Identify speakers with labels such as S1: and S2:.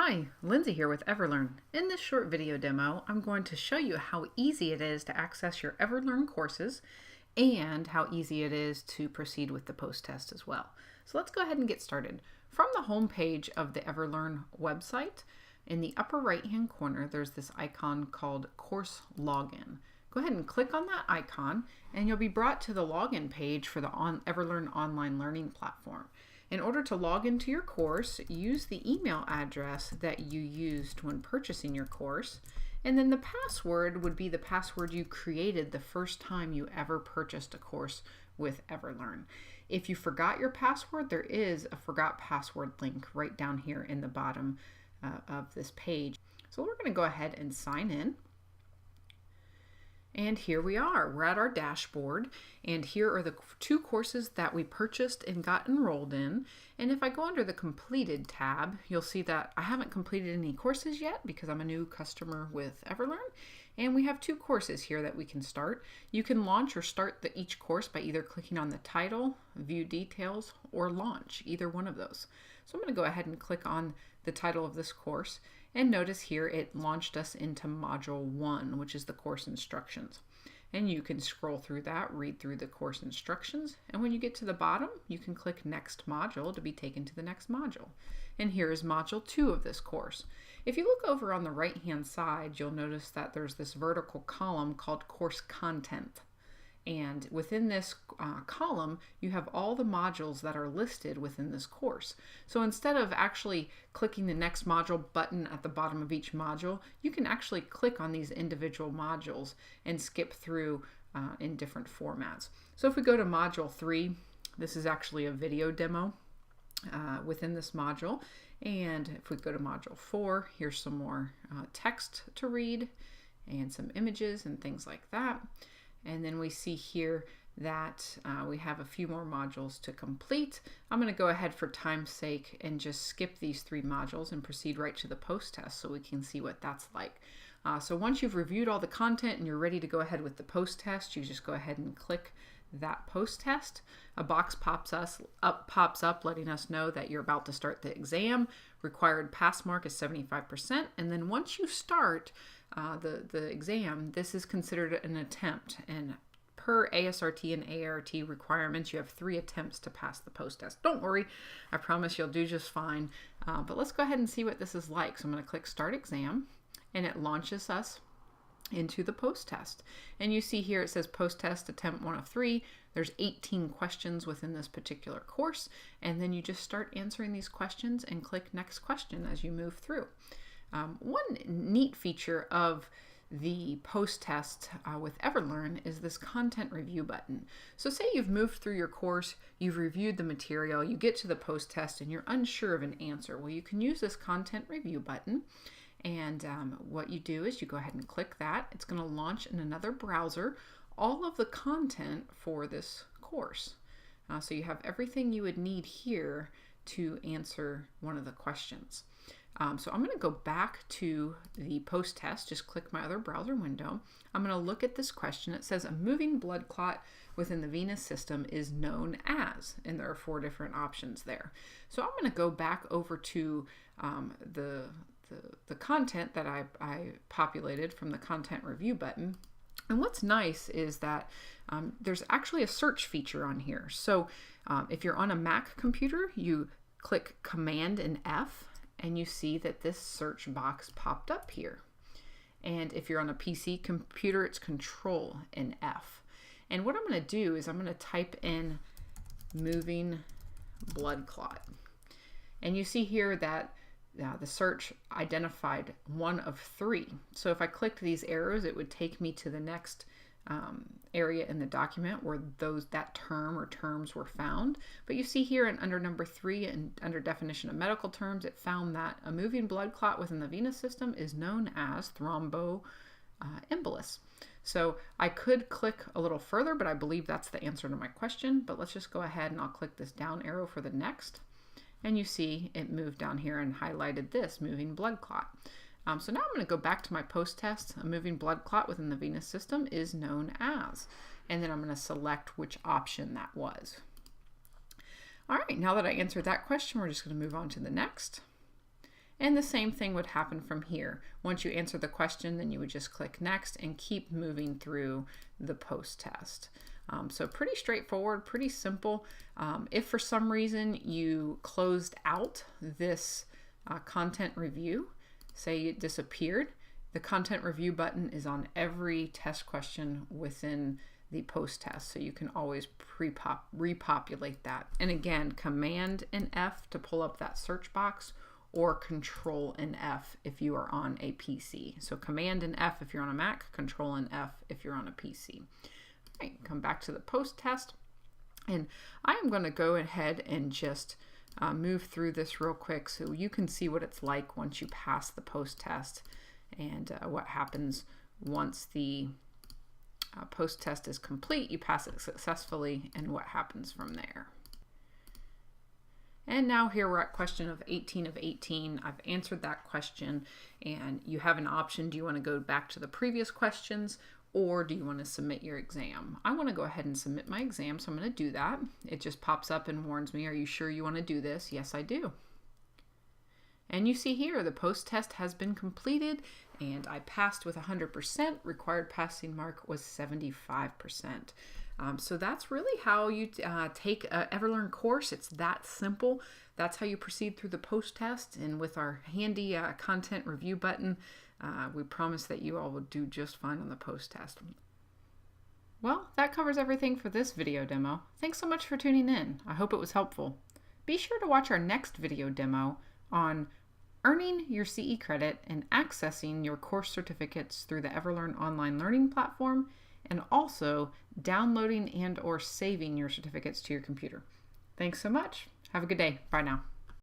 S1: Hi, Lindsay here with EverLearn. In this short video demo, I'm going to show you how easy it is to access your EverLearn courses and how easy it is to proceed with the post-test as well. So let's go ahead and get started. From the home page of the EverLearn website, in the upper right-hand corner, there's this icon called Course Login. Go ahead and click on that icon and you'll be brought to the login page for the EverLearn online learning platform. In order to log into your course, use the email address that you used when purchasing your course, and then the password would be the password you created the first time you ever purchased a course with EverLearn. If you forgot your password, there is a forgot password link right down here in the bottom of this page. So we're going to go ahead and sign in. And here we are. We're at our dashboard, and here are the two courses that we purchased and got enrolled in. And if I go under the completed tab, you'll see that I haven't completed any courses yet because I'm a new customer with EverLearn. And we have two courses here that we can start. You can launch or start each course by either clicking on the title, view details, or launch, either one of those. So I'm going to go ahead and click on the title of this course. And notice here it launched us into Module 1, which is the course instructions. And you can scroll through that, read through the course instructions, and when you get to the bottom, you can click Next Module to be taken to the next module. And here is Module 2 of this course. If you look over on the right-hand side, you'll notice that there's this vertical column called Course Content. And within this column, you have all the modules that are listed within this course. So instead of actually clicking the next module button at the bottom of each module, you can actually click on these individual modules and skip through in different formats. So if we go to Module 3, this is actually a video demo within this module. And if we go to Module 4, here's some more text to read and some images and things like that. And then we see here that we have a few more modules to complete. I'm going to go ahead for time's sake and just skip these three modules and proceed right to the post-test so we can see what that's like. So once you've reviewed all the content and you're ready to go ahead with the post-test, you just go ahead and click that post-test. A box pops up letting us know that you're about to start the exam. Required pass mark is 75%. And then once you start the exam, this is considered an attempt, and per ASRT and ART requirements, you have 3 attempts to pass the post-test. Don't worry, I promise you'll do just fine, but let's go ahead and see what this is like. So I'm going to click Start Exam, and it launches us into the post-test. And you see here it says post-test attempt 1 of 3. There's 18 questions within this particular course, and then you just start answering these questions and click Next Question as you move through. One neat feature of the post-test with EverLearn is this content review button. So say you've moved through your course, you've reviewed the material, you get to the post-test and you're unsure of an answer. Well, you can use this content review button, and what you do is you go ahead and click that. It's going to launch in another browser all of the content for this course. So you have everything you would need here to answer one of the questions. So I'm going to go back to the post-test, just click my other browser window. I'm going to look at this question. It says a moving blood clot within the venous system is known as, and there are 4 different options there. So I'm going to go back over to the content that I populated from the content review button. And what's nice is that there's actually a search feature on here. So if you're on a Mac computer, you click Command and F, and you see that this search box popped up here. And if you're on a PC computer, it's Control and F. And what I'm going to do is I'm going to type in moving blood clot. And you see here that the search identified 1 of 3. So if I clicked these arrows, it would take me to the next area in the document where that term or terms were found. But you see here under number 3 and under definition of medical terms, it found that a moving blood clot within the venous system is known as thromboembolus. So I could click a little further, but I believe that's the answer to my question. But let's just go ahead and I'll click this down arrow for the next. And you see it moved down here and highlighted this moving blood clot. So now I'm going to go back to my post-test. A moving blood clot within the venous system is known as. And then I'm going to select which option that was. All right, now that I answered that question, we're just going to move on to the next. And the same thing would happen from here. Once you answer the question, then you would just click next and keep moving through the post-test. So pretty straightforward, pretty simple. If for some reason you closed out this content review, say it disappeared, the content review button is on every test question within the post-test, so you can always repopulate that. And again, Command and F to pull up that search box, or Control and F if you are on a PC. So Command and F if you're on a Mac, Control and F if you're on a PC. All right, come back to the post-test, and I am going to go ahead and just move through this real quick so you can see what it's like once you pass the post-test and what happens once the post-test is complete, you pass it successfully, and what happens from there. And now here we're at question of 18 of 18. I've answered that question, and you have an option. Do you want to go back to the previous questions, or do you want to submit your exam? I want to go ahead and submit my exam, so I'm going to do that. It just pops up and warns me, are you sure you want to do this? Yes, I do. And you see here, the post-test has been completed, and I passed with 100%. Required passing mark was 75%. So that's really how you take an EverLearn course. It's that simple. That's how you proceed through the post-test. And with our handy content review button, we promise that you all will do just fine on the post-test. Well, that covers everything for this video demo. Thanks so much for tuning in. I hope it was helpful. Be sure to watch our next video demo on earning your CE credit and accessing your course certificates through the EverLearn online learning platform, and also downloading and/or saving your certificates to your computer. Thanks so much. Have a good day. Bye now.